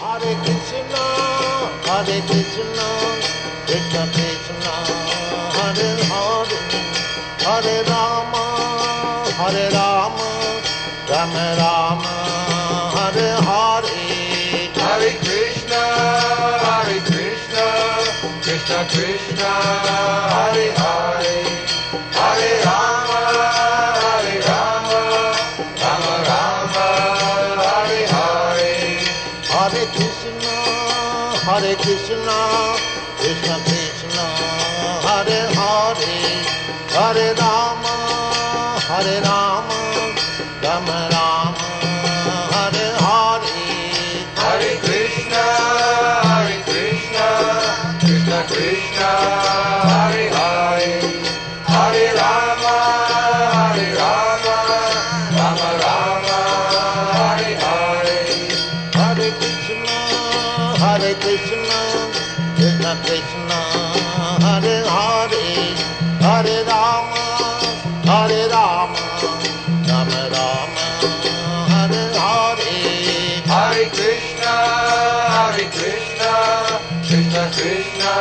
Hare Krishna, Hare Krishna, Krishna Krishna, Hare Hare, Hare Rama, Hare Rama, Rama Rama, Hare Hare. Hare Krishna, Krishna Krishna, Hare Hare, Hare Rama, Rama Rama, Hare Hare. Hare Krishna, Hare Krishna, Krishna Krishna, Hare Hare, Hare Rama, Rama Rama, Hare Hare. Hare Krishna, Krishna Krishna, Hare Hare, Hare Rama, Rama Rama, Hare Hare. Hare Krishna, Krishna Krishna, Hare Hare, Hare Rama, Rama Rama, Hare Hare. Hare Krishna, Krishna Krishna,